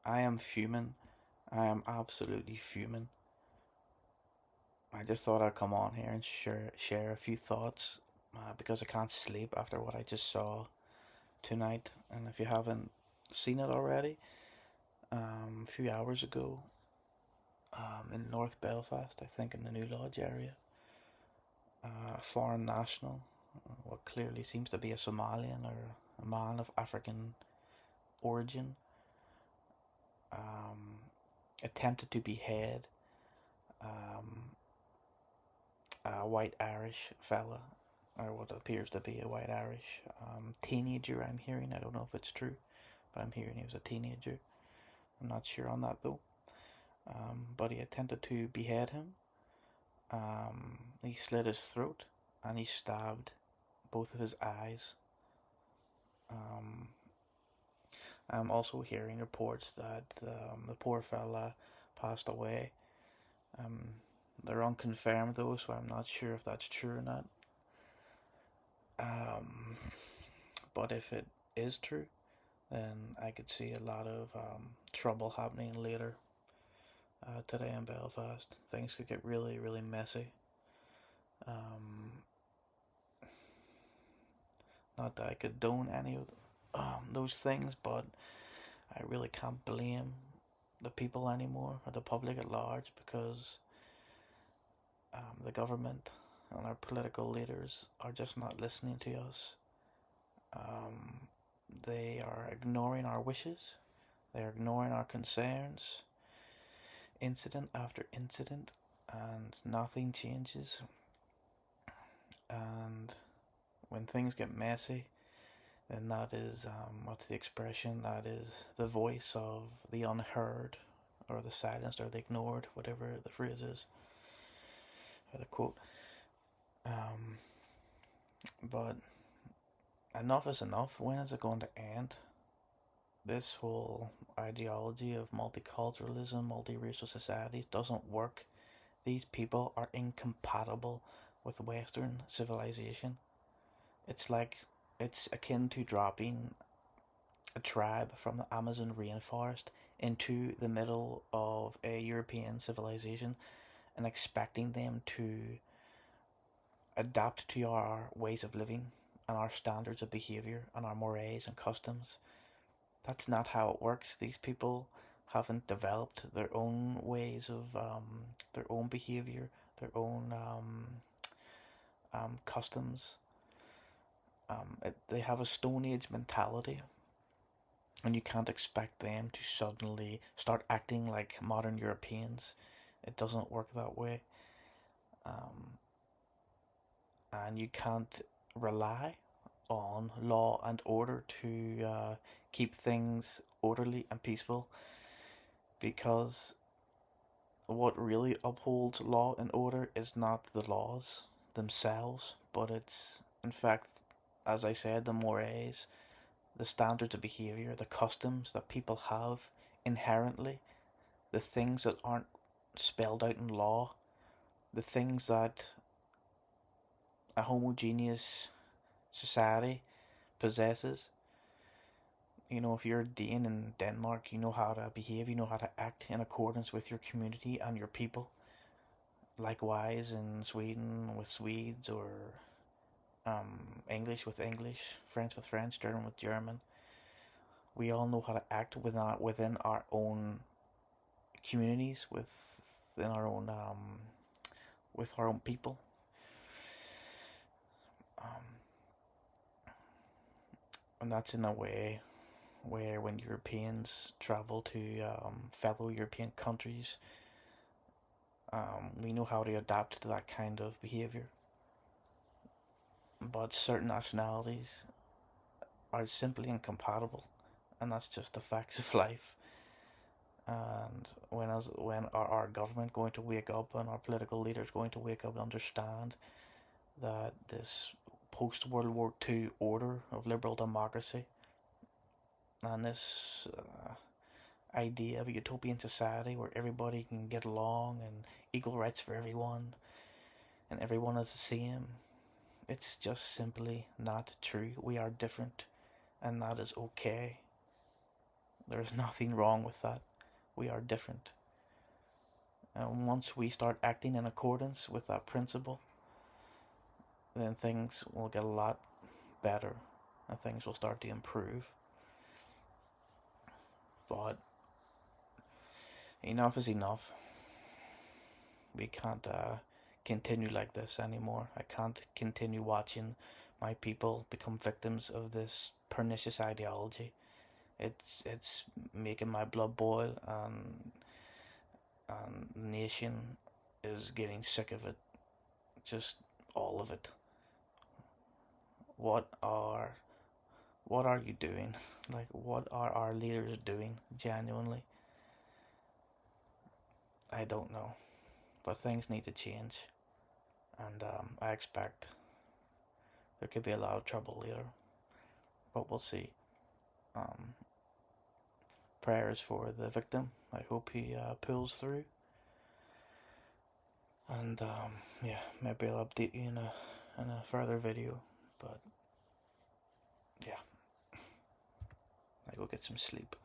I am fuming. I am absolutely fuming. I just thought I'd come on here and share a few thoughts because I can't sleep after what I just saw tonight. And if you haven't seen it already, a few hours ago, in North Belfast, I think in the New Lodge area, a foreign national, what clearly seems to be a Somalian or a man of African origin, um, attempted to behead um, a white Irish fella, or what appears to be a white Irish teenager. I'm hearing. I don't know if it's true, but I'm hearing he was a teenager. I'm not sure on that though. But he attempted to behead him. He slit his throat and he stabbed both of his eyes. Um, I'm also hearing reports that the poor fella passed away. Um, they're unconfirmed though, so I'm not sure if that's true or not. Um, but if it is true, then I could see a lot of trouble happening later today in Belfast. Things could get really, really messy. Um, Not that I condone any of those things, but I really can't blame the people anymore or the public at large because the government and our political leaders are just not listening to us. Um, they are ignoring our wishes, they are ignoring our concerns, incident after incident, and nothing changes. And when things get messy, then that is, what's the expression? That is the voice of the unheard, or the silenced, or the ignored, whatever the phrase is, or the quote. Um, but enough is enough. When is it going to end? This whole ideology of multiculturalism, multiracial societies doesn't work. These people are incompatible with Western civilization. It's like, it's akin to dropping a tribe from the Amazon rainforest into the middle of a European civilization and expecting them to adapt to our ways of living and our standards of behavior and our mores and customs. That's not how it works. These people haven't developed their own ways of their own behavior, their own customs. They have a Stone Age mentality, and you can't expect them to suddenly start acting like modern Europeans. It doesn't work that way. Um, and you can't rely on law and order to keep things orderly and peaceful, because what really upholds law and order is not the laws themselves, but it's, in fact, as I said, the mores, the standards of behavior, the customs that people have inherently, the things that aren't spelled out in law, the things that a homogeneous society possesses. You know, if you're a Dane in Denmark, you know how to behave, you know how to act in accordance with your community and your people. Likewise, in Sweden with Swedes, or English with English, French with French, German with German. We all know how to act within our own communities, within our own with our own people. Um, and that's in a way where when Europeans travel to fellow European countries, we know how to adapt to that kind of behavior. But certain nationalities are simply incompatible, and that's just the facts of life. And when our government going to wake up, and our political leaders going to wake up and understand that this post World War II order of liberal democracy and this idea of a utopian society where everybody can get along and equal rights for everyone and everyone is the same, it's just simply not true. We are different, and that is okay. There's nothing wrong with that. We are different. And once we start acting in accordance with that principle, then things will get a lot better and things will start to improve. But enough is enough. We can't continue like this anymore. I can't continue watching my people become victims of this pernicious ideology. It's making my blood boil, and the nation is getting sick of it. Just all of it. What are what are you doing? Like, what are our leaders doing genuinely? I don't know, but things need to change, and I expect there could be a lot of trouble later, but we'll see. Um, Prayers for the victim. I hope he pulls through, and yeah, maybe I'll update you in a further video. But yeah, I go get some sleep.